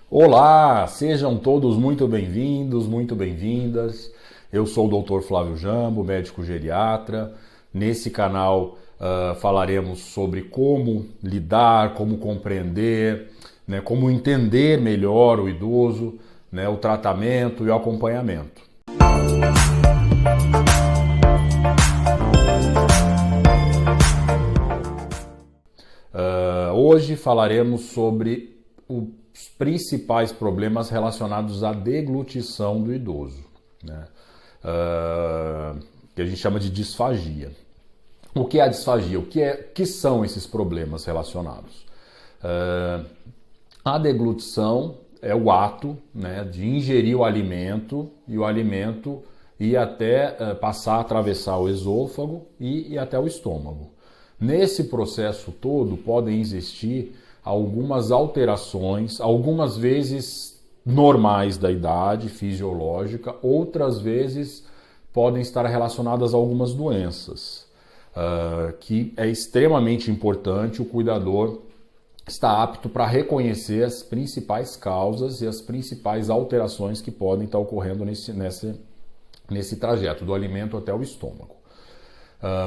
Olá, sejam todos muito bem-vindos, muito bem-vindas. Eu sou o Dr. Flávio Jambo, médico geriatra. Nesse canal falaremos sobre como lidar, como compreender, né, como entender melhor o idoso, né, o tratamento e o acompanhamento. Hoje falaremos sobre os principais problemas relacionados à deglutição do idoso, né? Que a gente chama de disfagia. O que é a disfagia? Que são esses problemas relacionados? A deglutição é o ato, né, de ingerir o alimento e o alimento ir até passar a atravessar o esôfago e ir até o estômago. Nesse processo todo podem existir algumas alterações, algumas vezes normais da idade fisiológica, outras vezes podem estar relacionadas a algumas doenças, que é extremamente importante o cuidador estar apto para reconhecer as principais causas e as principais alterações que podem estar ocorrendo nesse trajeto, do alimento até o estômago.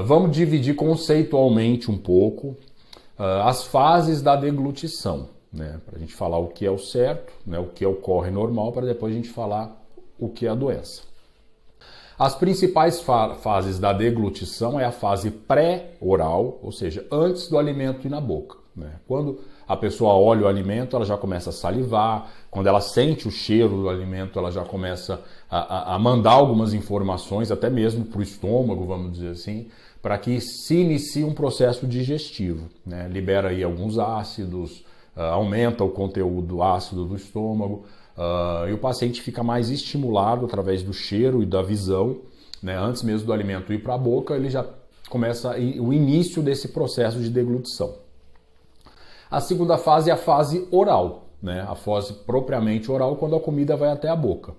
Vamos dividir conceitualmente um pouco as fases da deglutição, né? Para a gente falar o que é o certo, né? O que ocorre normal, para depois a gente falar o que é a doença. As principais fases da deglutição é a fase pré-oral, ou seja, antes do alimento ir na boca, né? Quando a pessoa olha o alimento, ela já começa a salivar. Quando ela sente o cheiro do alimento, ela já começa a mandar algumas informações, até mesmo para o estômago, vamos dizer assim, para que se inicie um processo digestivo, né? Libera aí alguns ácidos, aumenta o conteúdo ácido do estômago, e o paciente fica mais estimulado através do cheiro e da visão, né? Antes mesmo do alimento ir para a boca, ele já começa o início desse processo de deglutição. A segunda fase é a fase oral, né? A fase propriamente oral, quando a comida vai até a boca.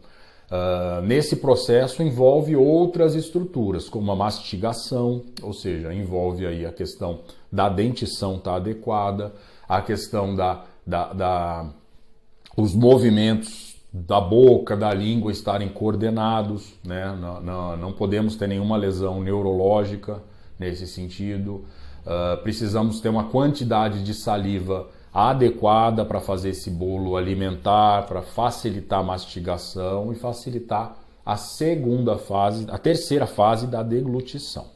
Nesse processo envolve outras estruturas, como a mastigação, ou seja, envolve aí a questão da dentição estar adequada, a questão os movimentos da boca, da língua estarem coordenados, né? Não podemos ter nenhuma lesão neurológica nesse sentido. Precisamos ter uma quantidade de saliva adequada para fazer esse bolo alimentar, para facilitar a mastigação e facilitar a terceira fase da deglutição.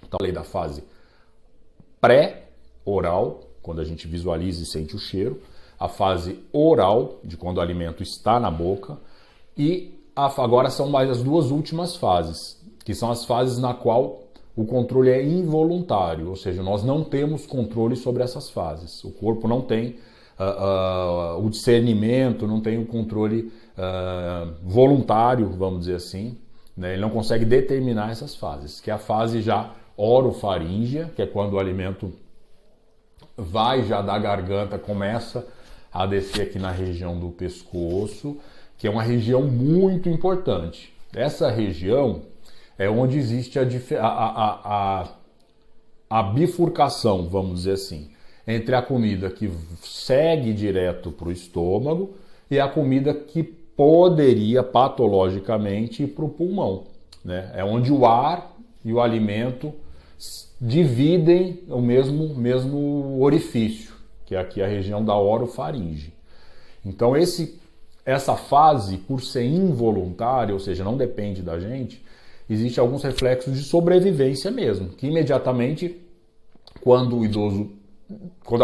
Então, falei da fase pré-oral, quando a gente visualiza e sente o cheiro, a fase oral, de quando o alimento está na boca, e agora são mais as duas últimas fases, que são as fases na qual o controle é involuntário, ou seja, nós não temos controle sobre essas fases. O corpo não tem o discernimento, não tem o controle voluntário, vamos dizer assim, né? Ele não consegue determinar essas fases, que é a fase já orofaríngea, que é quando o alimento vai já da garganta, começa a descer aqui na região do pescoço, que é uma região muito importante. Essa região é onde existe a bifurcação, vamos dizer assim, entre a comida que segue direto para o estômago e a comida que poderia patologicamente ir para o pulmão, né? É onde o ar e o alimento dividem o mesmo orifício, que é aqui a região da orofaringe. Então essa fase, por ser involuntária, ou seja, não depende da gente, existem alguns reflexos de sobrevivência mesmo, que imediatamente, quando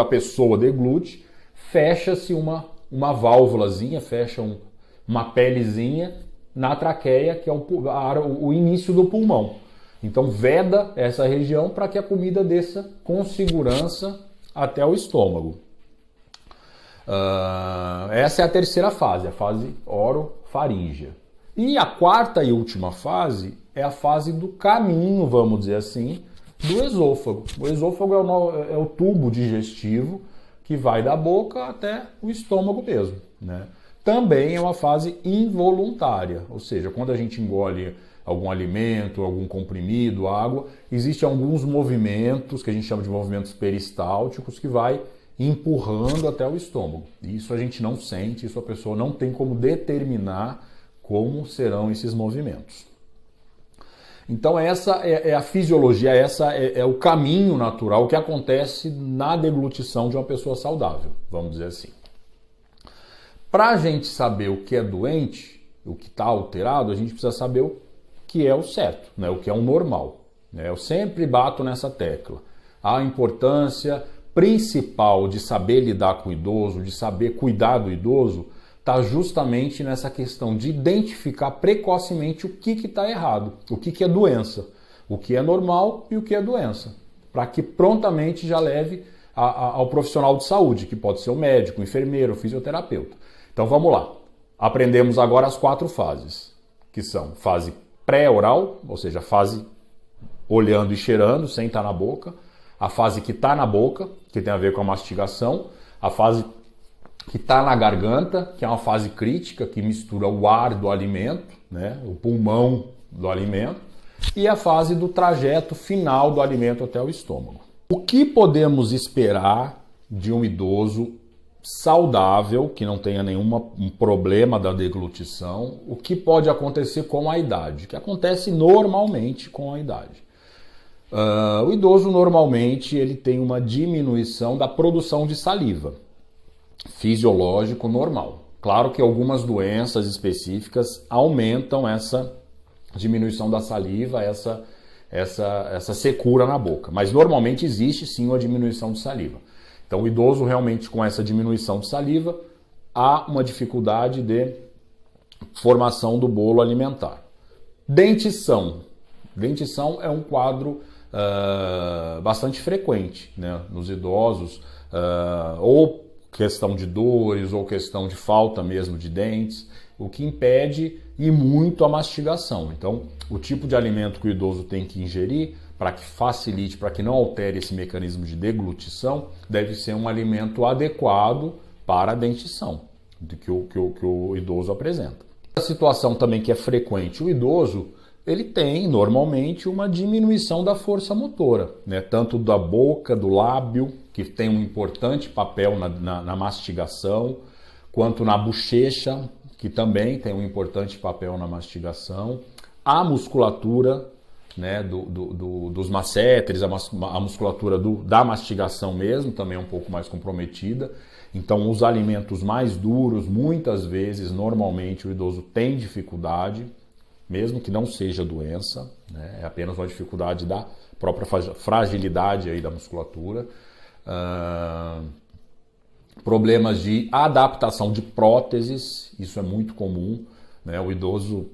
a pessoa deglute, fecha-se uma válvulazinha, fecha uma pelezinha na traqueia, que é o início do pulmão. Então veda essa região para que a comida desça com segurança até o estômago. Essa é a terceira fase, a fase orofaríngea. E a quarta e última fase é a fase do caminho, vamos dizer assim, do esôfago. O esôfago é o tubo digestivo que vai da boca até o estômago mesmo, né? Também é uma fase involuntária, ou seja, quando a gente engole algum alimento, algum comprimido, água, existem alguns movimentos que a gente chama de movimentos peristálticos que vai empurrando até o estômago. Isso a gente não sente, isso a pessoa não tem como determinar como serão esses movimentos. Então essa é a fisiologia, essa é o caminho natural que acontece na deglutição de uma pessoa saudável, vamos dizer assim. Para a gente saber o que é doente, o que está alterado, a gente precisa saber o que é o certo, né? O que é o normal. Né? Eu sempre bato nessa tecla. A importância principal de saber lidar com o idoso, de saber cuidar do idoso, está justamente nessa questão de identificar precocemente o que está errado, o que é doença, o que é normal e o que é doença, para que prontamente já leve ao profissional de saúde, que pode ser o médico, o enfermeiro, o fisioterapeuta. Então vamos lá, aprendemos agora as 4 fases, que são fase pré-oral, ou seja, fase olhando e cheirando, sem estar na boca, a fase que está na boca, que tem a ver com a mastigação, a fase que está na garganta, que é uma fase crítica, que mistura o ar do alimento, né, o pulmão do alimento, e a fase do trajeto final do alimento até o estômago. O que podemos esperar de um idoso saudável, que não tenha nenhum problema da deglutição? O que pode acontecer com a idade? Que acontece normalmente com a idade. O idoso normalmente ele tem uma diminuição da produção de saliva, fisiológico normal. Claro que algumas doenças específicas aumentam essa diminuição da saliva, essa secura na boca. Mas normalmente existe sim uma diminuição de saliva. Então o idoso realmente com essa diminuição de saliva há uma dificuldade de formação do bolo alimentar. Dentição. Dentição é um quadro bastante frequente, né, nos idosos, ou questão de dores ou questão de falta mesmo de dentes, o que impede e muito a mastigação. Então, o tipo de alimento que o idoso tem que ingerir para que facilite, para que não altere esse mecanismo de deglutição, deve ser um alimento adequado para a dentição que o idoso apresenta. A situação também que é frequente, o idoso ele tem normalmente uma diminuição da força motora, né? Tanto da boca, do lábio, que tem um importante papel na mastigação, quanto na bochecha, que também tem um importante papel na mastigação, a musculatura, né, dos masseteres, a musculatura da mastigação mesmo, também é um pouco mais comprometida. Então, os alimentos mais duros, muitas vezes, normalmente, o idoso tem dificuldade, mesmo que não seja doença, né? É apenas uma dificuldade da própria fragilidade aí da musculatura. Problemas de adaptação de próteses, isso é muito comum, né? O idoso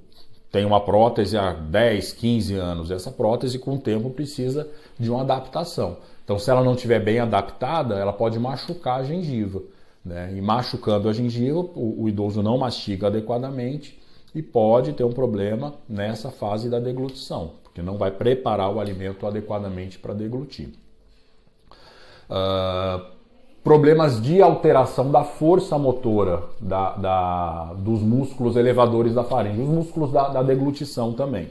tem uma prótese há 10, 15 anos, essa prótese com o tempo precisa de uma adaptação. Então, se ela não estiver bem adaptada, ela pode machucar a gengiva, né? E machucando a gengiva, o idoso não mastiga adequadamente, e pode ter um problema nessa fase da deglutição, porque não vai preparar o alimento adequadamente para deglutir. Problemas de alteração da força motora dos músculos elevadores da faringe, os músculos da deglutição também.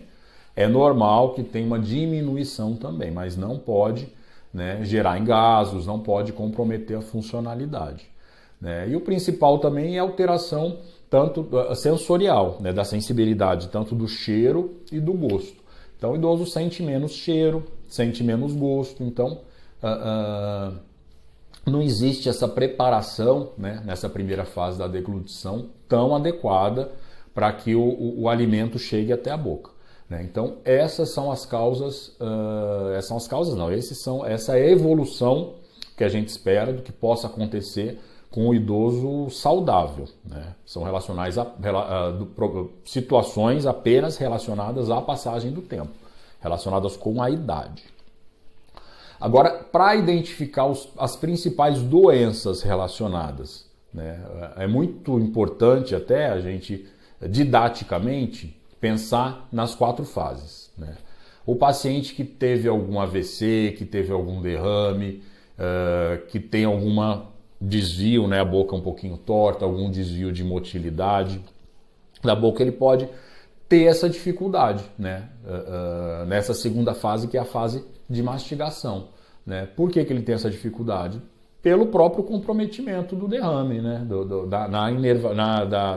É normal que tenha uma diminuição também, mas não pode, né, gerar engasgos, não pode comprometer a funcionalidade, né? E o principal também é a alteração tanto sensorial, né, da sensibilidade, tanto do cheiro e do gosto. Então o idoso sente menos cheiro, sente menos gosto, então não existe essa preparação, né, nessa primeira fase da deglutição tão adequada para que o alimento chegue até a boca, né? Então essas são as causas, essa é a evolução que a gente espera do que possa acontecer com o idoso saudável, né? São situações apenas relacionadas à passagem do tempo, relacionadas com a idade. Agora, para identificar as principais doenças relacionadas, né, é muito importante até a gente, didaticamente, pensar nas 4 fases, né? O paciente que teve algum AVC, que teve algum derrame, que tem alguma desvio, né, a boca um pouquinho torta, algum desvio de motilidade da boca, ele pode ter essa dificuldade, né, nessa segunda fase, que é a fase de mastigação, né? Por que ele tem essa dificuldade? pelo próprio comprometimento do derrame, né?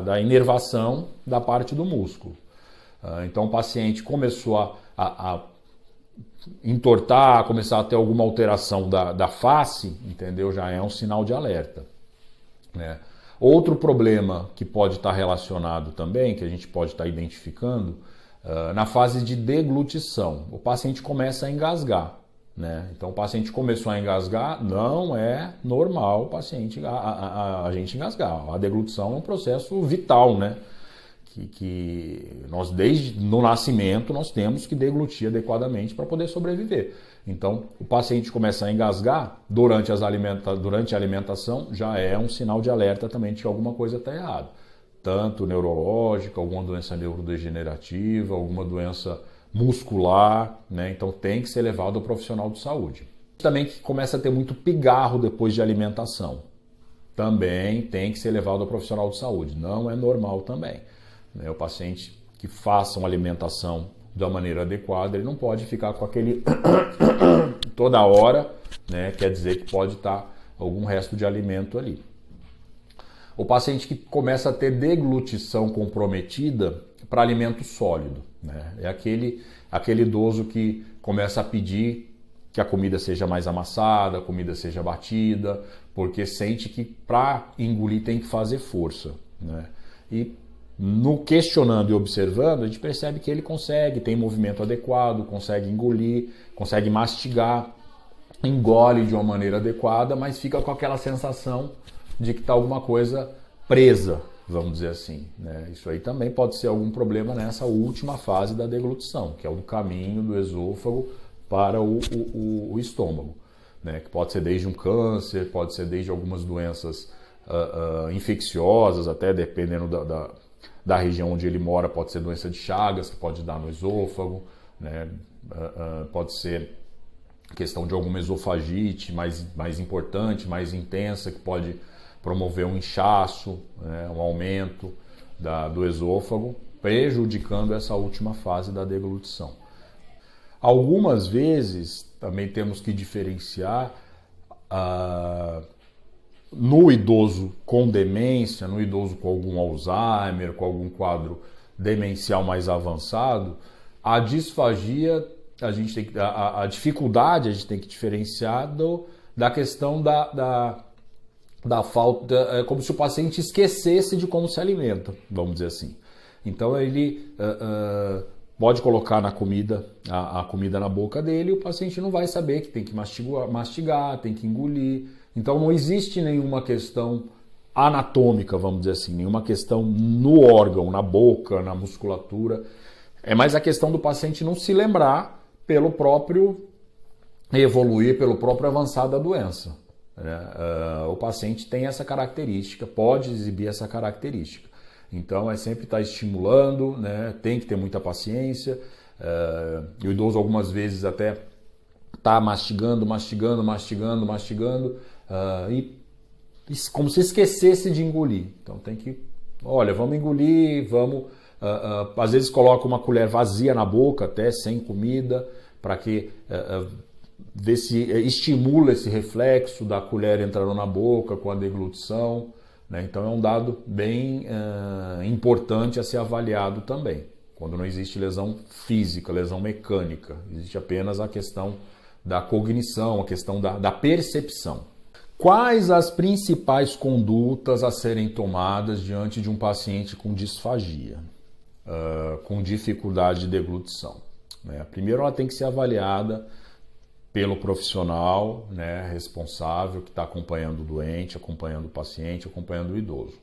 Da inervação da parte do músculo. Então o paciente começou a entortar, começar a ter alguma alteração da face, entendeu? Já é um sinal de alerta, né? Outro problema que pode estar relacionado também, que a gente pode estar identificando, na fase de deglutição, o paciente começa a engasgar, né? Então o paciente começou a engasgar, não é normal o paciente, a gente engasgar. A deglutição é um processo vital, né? Que nós desde no nascimento nós temos que deglutir adequadamente para poder sobreviver. Então o paciente começa a engasgar durante a alimentação, já é um sinal de alerta também de que alguma coisa está errada. Tanto neurológica, alguma doença neurodegenerativa, alguma doença muscular, né? Então tem que ser levado ao profissional de saúde. Também que começa a ter muito pigarro depois de alimentação, também tem que ser levado ao profissional de saúde, não é normal também. O paciente que faça uma alimentação da maneira adequada, ele não pode ficar com aquele toda hora, né? Quer dizer que pode estar algum resto de alimento ali. O paciente que começa a ter deglutição comprometida para alimento sólido, né? É aquele idoso que começa a pedir que a comida seja mais amassada, a comida seja batida, porque sente que para engolir tem que fazer força, né? E no questionando e observando, a gente percebe que ele consegue, tem movimento adequado, consegue engolir, consegue mastigar, engole de uma maneira adequada, mas fica com aquela sensação de que está alguma coisa presa, vamos dizer assim, né? Isso aí também pode ser algum problema nessa última fase da deglutição, que é o caminho do esôfago para o estômago, né? Que pode ser desde um câncer, pode ser desde algumas doenças infecciosas, até dependendo da região onde ele mora, pode ser doença de Chagas, que pode dar no esôfago, né? Pode ser questão de alguma esofagite mais importante, mais intensa, que pode promover um inchaço, né? Um aumento do esôfago, prejudicando essa última fase da deglutição. Algumas vezes também temos que diferenciar no idoso com demência, no idoso com algum Alzheimer, com algum quadro demencial mais avançado, a disfagia, a dificuldade a gente tem que diferenciar da questão da falta, é como se o paciente esquecesse de como se alimenta, vamos dizer assim. Então ele pode colocar na comida, a comida na boca dele, e o paciente não vai saber que tem que mastigar, tem que engolir. Então não existe nenhuma questão anatômica, vamos dizer assim, nenhuma questão no órgão, na boca, na musculatura. É mais a questão do paciente não se lembrar pelo próprio evoluir, pelo próprio avançar da doença. O paciente tem essa característica, pode exibir essa característica. Então é sempre estar estimulando, né? Tem que ter muita paciência. O idoso algumas vezes até está mastigando, e como se esquecesse de engolir. Então tem que, olha, vamos engolir, vamos... às vezes coloca uma colher vazia na boca, até sem comida, para que ver se estimula esse reflexo da colher entrando na boca com a deglutição, né? Então é um dado bem importante a ser avaliado também. Quando não existe lesão física, lesão mecânica, existe apenas a questão da cognição, a questão da percepção. Quais as principais condutas a serem tomadas diante de um paciente com disfagia, com dificuldade de deglutição? Primeiro, ela tem que ser avaliada pelo profissional, né, responsável, que está acompanhando o doente, acompanhando o paciente, acompanhando o idoso.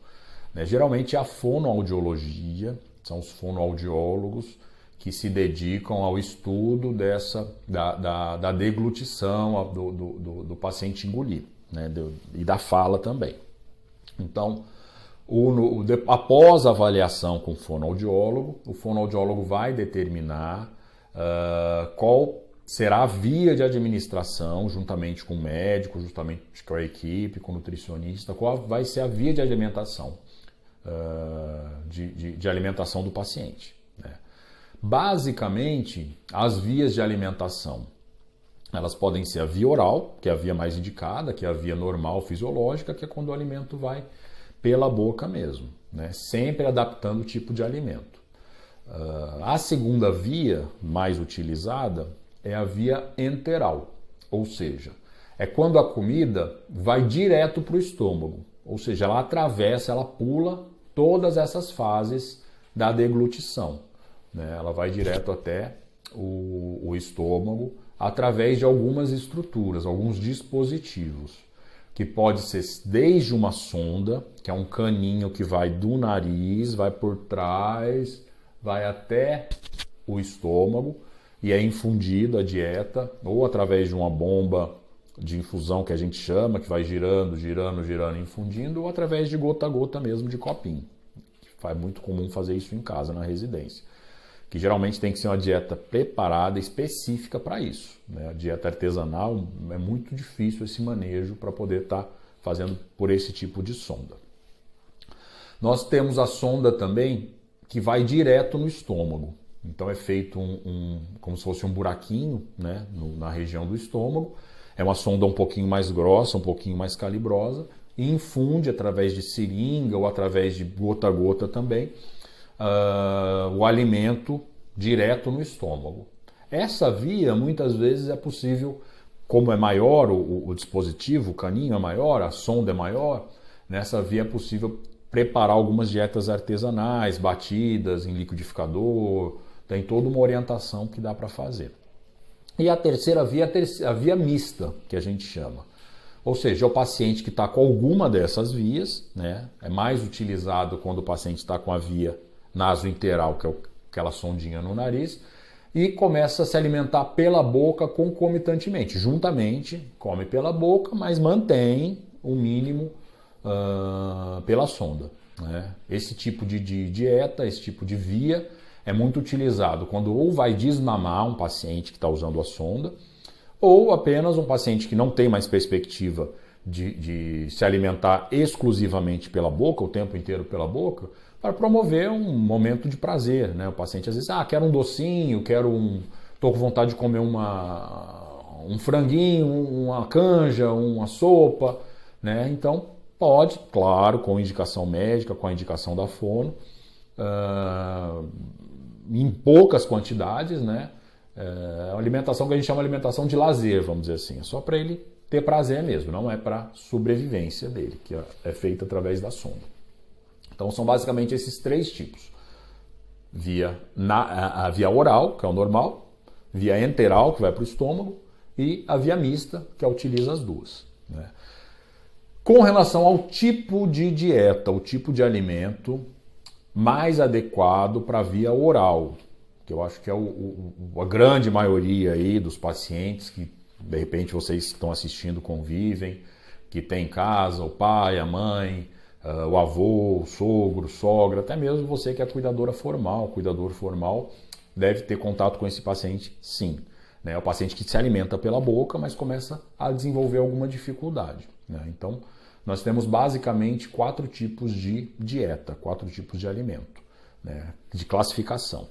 Geralmente é a fonoaudiologia, são os fonoaudiólogos que se dedicam ao estudo da deglutição do paciente engolir, né, e da fala também. Então, após a avaliação com o fonoaudiólogo vai determinar qual será a via de administração, juntamente com o médico, juntamente com a equipe, com o nutricionista, qual vai ser a via de alimentação, de alimentação do paciente, né? Basicamente, as vias de alimentação Elas podem ser a via oral, que é a via mais indicada, que é a via normal fisiológica, que é quando o alimento vai pela boca mesmo, né? Sempre adaptando o tipo de alimento. A segunda via mais utilizada é a via enteral, ou seja, é quando a comida vai direto para o estômago, ou seja, ela atravessa, ela pula todas essas fases da deglutição, né? Ela vai direto até o estômago através de algumas estruturas, alguns dispositivos, que pode ser desde uma sonda, que é um caninho que vai do nariz, vai por trás, vai até o estômago e é infundido a dieta, ou através de uma bomba de infusão que a gente chama, que vai girando, girando, girando, infundindo, ou através de gota a gota mesmo, de copinho. É muito comum fazer isso em casa, na residência. Que geralmente tem que ser uma dieta preparada, específica para isso, né? A dieta artesanal é muito difícil esse manejo para poder estar fazendo por esse tipo de sonda. Nós temos a sonda também que vai direto no estômago. Então é feito como se fosse um buraquinho, né, na região do estômago. É uma sonda um pouquinho mais grossa, um pouquinho mais calibrosa, e infunde através de seringa ou através de gota a gota também o alimento direto no estômago. Essa via muitas vezes é possível, como é maior o dispositivo, o caninho é maior, a sonda é maior, nessa via é possível preparar algumas dietas artesanais, batidas em liquidificador, tem toda uma orientação que dá para fazer. E a terceira via é a via mista, que a gente chama. Ou seja, é o paciente que está com alguma dessas vias, né? É mais utilizado quando o paciente está com a via nasointeral, que é aquela sondinha no nariz, e começa a se alimentar pela boca concomitantemente. Juntamente, come pela boca, mas mantém o mínimo pela sonda, né? Esse tipo de dieta, esse tipo de via é muito utilizado quando ou vai desmamar um paciente que está usando a sonda, ou apenas um paciente que não tem mais perspectiva de se alimentar exclusivamente pela boca, o tempo inteiro pela boca, para promover um momento de prazer, né? O paciente às vezes, quero um docinho, estou com vontade de comer um franguinho, uma canja, uma sopa, né? Então pode, claro, com indicação médica, com a indicação da fono, em poucas quantidades, né? É uma alimentação que a gente chama de alimentação de lazer, vamos dizer assim, é só para ele ter prazer mesmo, não é para sobrevivência dele, que é feita através da sonda. Então são basicamente esses três tipos: a via oral, que é o normal, via enteral, que vai para o estômago, e a via mista, que utiliza as duas, né? Com relação ao tipo de dieta, o tipo de alimento mais adequado para a via oral, que eu acho que é a grande maioria aí dos pacientes que de repente vocês que estão assistindo convivem, que tem em casa o pai, a mãe, o avô, o sogro, sogra, até mesmo você que é cuidador formal, deve ter contato com esse paciente, sim, né? É o paciente que se alimenta pela boca, mas começa a desenvolver alguma dificuldade, né? Então, nós temos basicamente 4 tipos de dieta, 4 tipos de alimento, né, de classificação.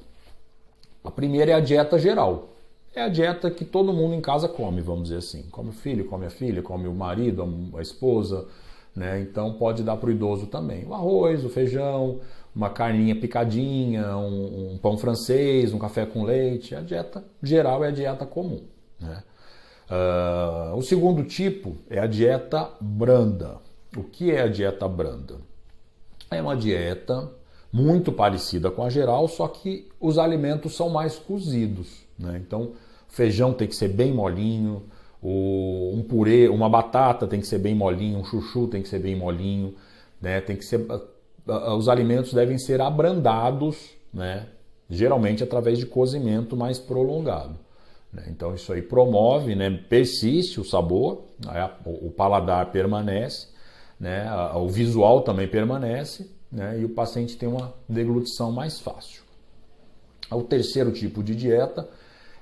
A primeira é a dieta geral. É a dieta que todo mundo em casa come, vamos dizer assim. Come o filho, come a filha, come o marido, a esposa, né? Então pode dar para o idoso também. O arroz, o feijão, uma carninha picadinha, um pão francês, um café com leite. A dieta geral é a dieta comum, né? O segundo tipo é a dieta branda. O que é a dieta branda? É uma dieta muito parecida com a geral, só que os alimentos são mais cozidos, né? Então, o feijão tem que ser bem molinho, um purê, uma batata tem que ser bem molinho, um chuchu tem que ser bem molinho, né? Tem que ser, os alimentos devem ser abrandados, né? Geralmente através de cozimento mais prolongado, né? Então isso aí promove, né? Persiste o sabor, o paladar permanece, né? O visual também permanece, né? E o paciente tem uma deglutição mais fácil. O terceiro tipo de dieta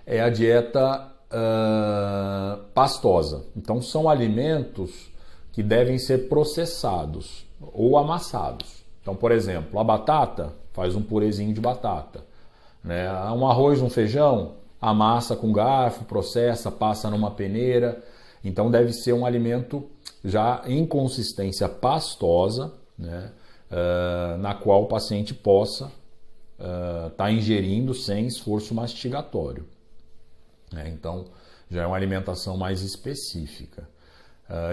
é a dieta pastosa. Então são alimentos que devem ser processados ou amassados. Então, por exemplo, a batata, faz um purezinho de batata, né? Um arroz, um feijão, amassa com garfo, processa, passa numa peneira. Então deve ser um alimento já em consistência pastosa, né, na qual o paciente possa estar ingerindo sem esforço mastigatório. Então já é uma alimentação mais específica.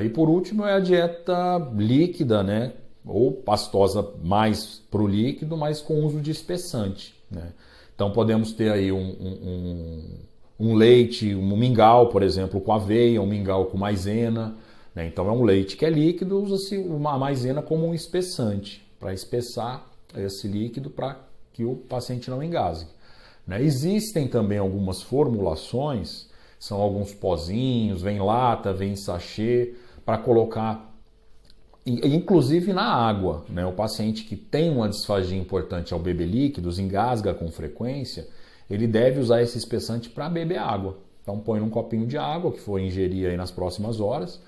E por último é a dieta líquida, né, ou pastosa mais para o líquido, mas com uso de espessante, né? Então podemos ter aí um leite, um mingau, por exemplo, com aveia, um mingau com maisena, né? Então é um leite que é líquido, usa-se uma maisena como um espessante, para espessar esse líquido para que o paciente não engasgue, né? Existem também algumas formulações, são alguns pozinhos, vem em lata, vem em sachê, para colocar inclusive na água, né? O paciente que tem uma disfagia importante ao beber líquidos, engasga com frequência, ele deve usar esse espessante para beber água. Então põe num copinho de água que for ingerir aí nas próximas horas,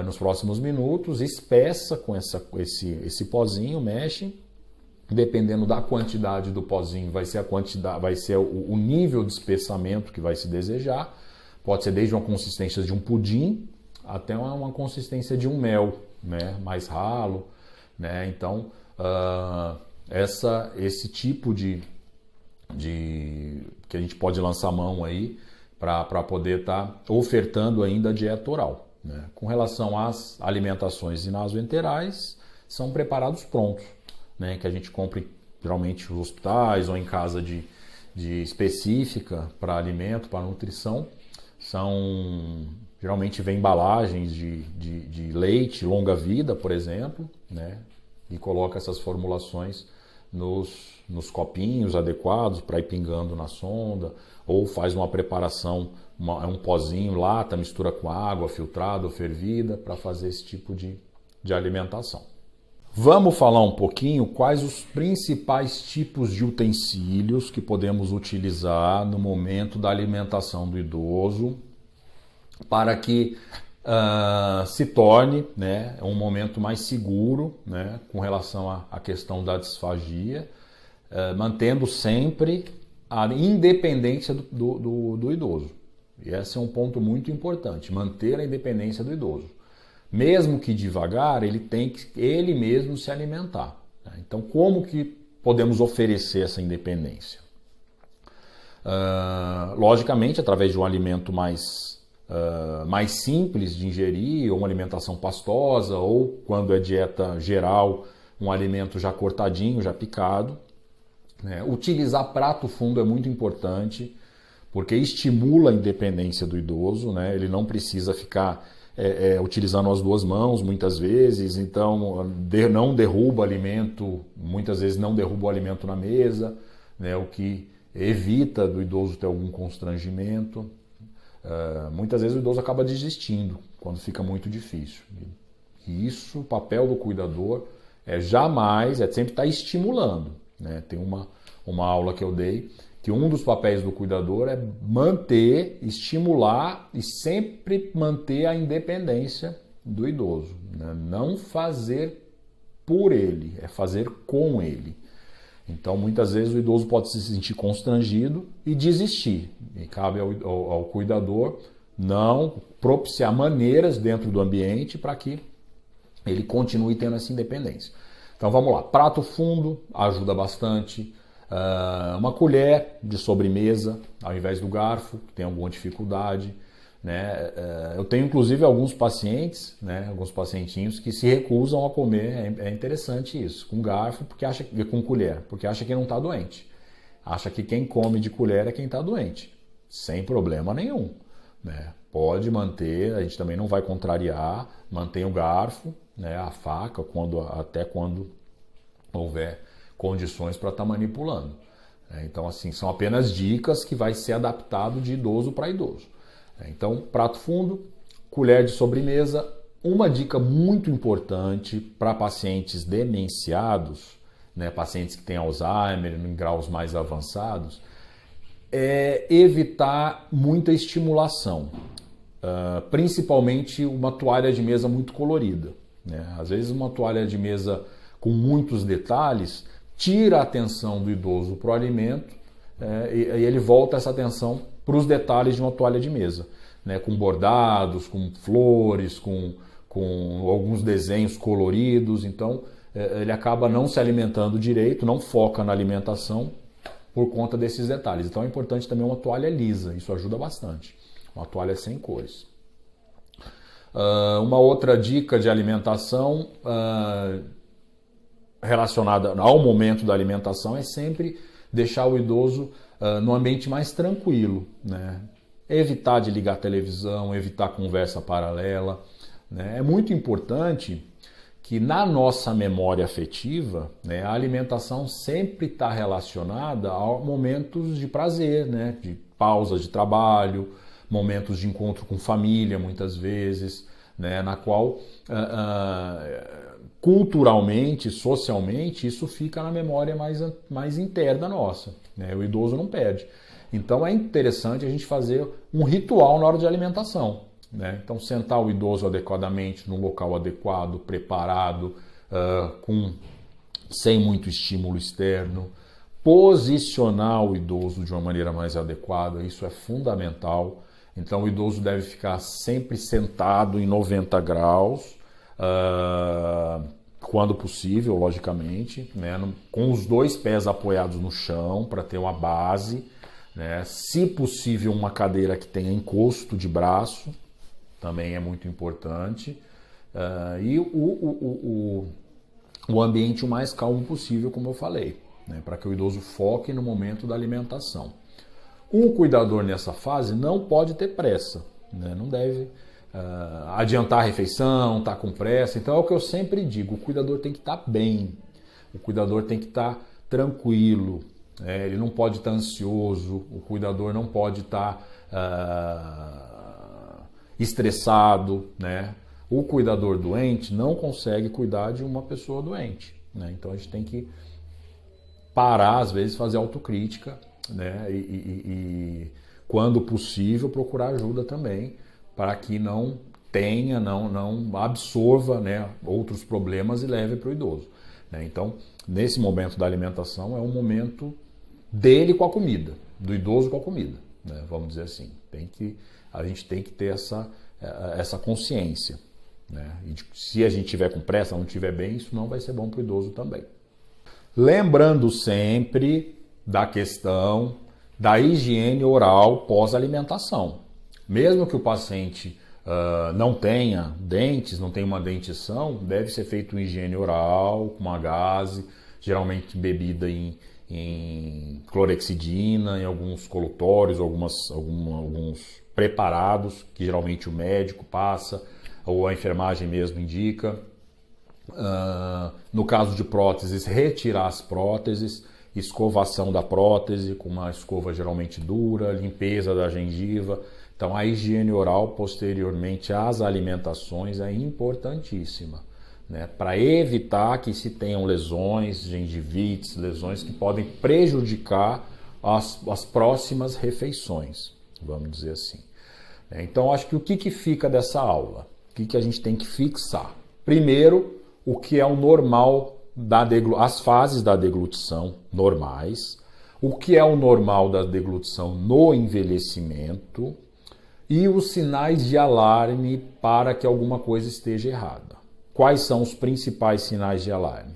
nos próximos minutos, espessa com esse pozinho, mexe. Dependendo da quantidade do pozinho, vai ser a quantidade, vai ser o nível de espessamento que vai se desejar. Pode ser desde uma consistência de um pudim até uma consistência de um mel, né, mais ralo, né? Então esse tipo de que a gente pode lançar mão aí para poder estar ofertando ainda a dieta oral, né? Com relação às alimentações nasoenterais, são preparados prontos, né, que a gente compra geralmente nos hospitais ou em casa de específica para alimento, para nutrição. Geralmente vem embalagens de leite longa vida, por exemplo, né, e coloca essas formulações nos copinhos adequados para ir pingando na sonda, ou faz uma preparação, um pozinho, lata, mistura com água filtrada ou fervida para fazer esse tipo de alimentação. Vamos falar um pouquinho quais os principais tipos de utensílios que podemos utilizar no momento da alimentação do idoso para que se torne, né, um momento mais seguro, né, com relação à questão da disfagia, mantendo sempre a independência do idoso. E esse é um ponto muito importante, manter a independência do idoso. Mesmo que devagar, ele tem que ele mesmo se alimentar, né? Então, como que podemos oferecer essa independência? Logicamente, através de um alimento mais simples de ingerir, ou uma alimentação pastosa, ou quando é dieta geral, um alimento já cortadinho, já picado, né? Utilizar prato fundo é muito importante, porque estimula a independência do idoso, né? Ele não precisa ficar utilizando as duas mãos muitas vezes, então não derruba alimento, muitas vezes não derruba o alimento na mesa, né? O que evita do idoso ter algum constrangimento. Muitas vezes o idoso acaba desistindo quando fica muito difícil. E isso, o papel do cuidador é sempre estar estimulando, né? Tem uma aula que eu dei que um dos papéis do cuidador é manter, estimular e sempre manter a independência do idoso, né? Não fazer por ele, é fazer com ele. Então, muitas vezes o idoso pode se sentir constrangido e desistir. E cabe ao cuidador não propiciar maneiras dentro do ambiente para que ele continue tendo essa independência. Então, vamos lá. Prato fundo ajuda bastante. Uma colher de sobremesa ao invés do garfo, que tem alguma dificuldade, né? Eu tenho inclusive alguns pacientes, né, alguns pacientinhos que se recusam a comer, é interessante isso, com garfo, com colher, porque acha que não está doente. Acha que quem come de colher é quem está doente, sem problema nenhum, né? Pode manter, a gente também não vai contrariar, mantém o garfo, né, a faca, até quando houver condições para estar manipulando. Então, assim, são apenas dicas que vai ser adaptado de idoso para idoso. Então, prato fundo, colher de sobremesa. Uma dica muito importante para pacientes demenciados, né, pacientes que têm Alzheimer em graus mais avançados, é evitar muita estimulação, principalmente uma toalha de mesa muito colorida, né? Às vezes uma toalha de mesa com muitos detalhes tira a atenção do idoso para o alimento, e ele volta essa atenção para os detalhes de uma toalha de mesa, né? Com bordados, com flores, com alguns desenhos coloridos. Então ele acaba não se alimentando direito, não foca na alimentação por conta desses detalhes. Então é importante também uma toalha lisa, isso ajuda bastante. Uma toalha sem cores. Uma outra dica de alimentação relacionada ao momento da alimentação é sempre deixar o idoso num ambiente mais tranquilo, né? Evitar de ligar a televisão, evitar conversa paralela, né? É muito importante que na nossa memória afetiva, né, a alimentação sempre está relacionada a momentos de prazer, né, de pausas de trabalho, momentos de encontro com família, muitas vezes, né, na qual culturalmente, socialmente, isso fica na memória mais interna nossa, né, o idoso não perde. Então é interessante a gente fazer um ritual na hora de alimentação, né? Então sentar o idoso adequadamente no local adequado, preparado, sem muito estímulo externo, posicionar o idoso de uma maneira mais adequada, isso é fundamental. Então o idoso deve ficar sempre sentado em 90 graus, quando possível, logicamente, né? Com os 2 pés apoiados no chão para ter uma base, né? Se possível, uma cadeira que tenha encosto de braço, também é muito importante. E o ambiente o mais calmo possível, como eu falei, né? Para que o idoso foque no momento da alimentação. Um cuidador nessa fase não pode ter pressa, né? Não deve adiantar a refeição, estar com pressa. Então é o que eu sempre digo, o cuidador tem que estar bem, o cuidador tem que estar tranquilo, ele não pode estar ansioso, o cuidador não pode estar estressado, né? O cuidador doente não consegue cuidar de uma pessoa doente, né? Então a gente tem que parar, às vezes, fazer autocrítica, né? E quando possível, procurar ajuda também, para que não tenha, não absorva, né, outros problemas e leve para o idoso, né? Então, nesse momento da alimentação, é um momento dele com a comida, do idoso com a comida, né? Vamos dizer assim. A gente tem que ter essa consciência, né? E se a gente tiver com pressa, não estiver bem, isso não vai ser bom para o idoso também. Lembrando sempre da questão da higiene oral pós-alimentação. Mesmo que o paciente não tenha dentes, não tenha uma dentição, deve ser feito uma higiene oral com uma gaze, geralmente bebida em clorexidina, em alguns colutórios, alguns preparados que geralmente o médico passa ou a enfermagem mesmo indica. No caso de próteses, retirar as próteses, escovação da prótese com uma escova geralmente dura, limpeza da gengiva. Então a higiene oral posteriormente às alimentações é importantíssima, né? Para evitar que se tenham lesões, gengivites, lesões que podem prejudicar as próximas refeições, vamos dizer assim. Então acho que o que fica dessa aula? O que a gente tem que fixar? Primeiro, o que é o normal, as fases da deglutição normais, o que é o normal da deglutição no envelhecimento e os sinais de alarme para que alguma coisa esteja errada. Quais são os principais sinais de alarme?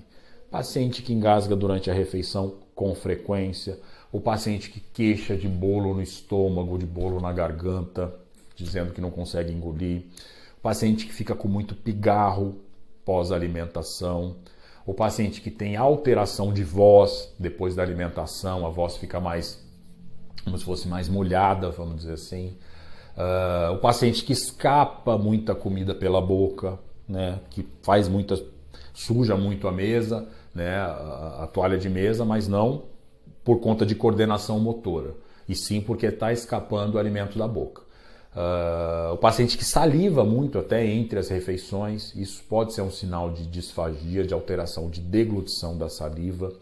Paciente que engasga durante a refeição com frequência, o paciente que queixa de bolo no estômago, de bolo na garganta, dizendo que não consegue engolir, o paciente que fica com muito pigarro pós-alimentação, o paciente que tem alteração de voz depois da alimentação, a voz fica mais, como se fosse mais molhada, vamos dizer assim. O paciente que escapa muita comida pela boca, né, que suja muito a mesa, né, a toalha de mesa, mas não por conta de coordenação motora, e sim porque está escapando o alimento da boca. O paciente que saliva muito até entre as refeições, isso pode ser um sinal de disfagia, de alteração de deglutição da saliva.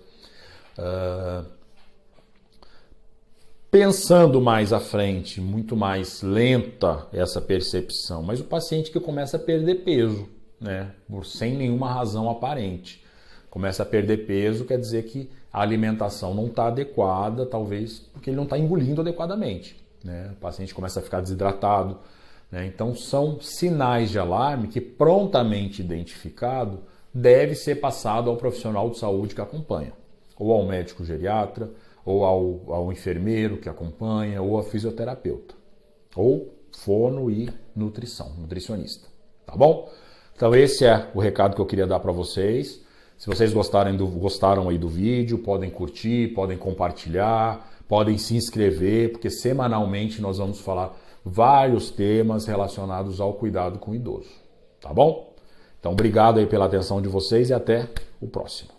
Pensando mais à frente, muito mais lenta essa percepção, mas o paciente que começa a perder peso, né, sem nenhuma razão aparente. Começa a perder peso, quer dizer que a alimentação não está adequada, talvez porque ele não está engolindo adequadamente, né? O paciente começa a ficar desidratado, né? Então são sinais de alarme que, prontamente identificado, deve ser passado ao profissional de saúde que acompanha, ou ao médico geriatra, ou ao enfermeiro que acompanha, ou ao fisioterapeuta, ou fono e nutricionista, tá bom? Então esse é o recado que eu queria dar para vocês. Se vocês gostaram aí do vídeo, podem curtir, podem compartilhar, podem se inscrever, porque semanalmente nós vamos falar vários temas relacionados ao cuidado com o idoso, tá bom? Então obrigado aí pela atenção de vocês e até o próximo.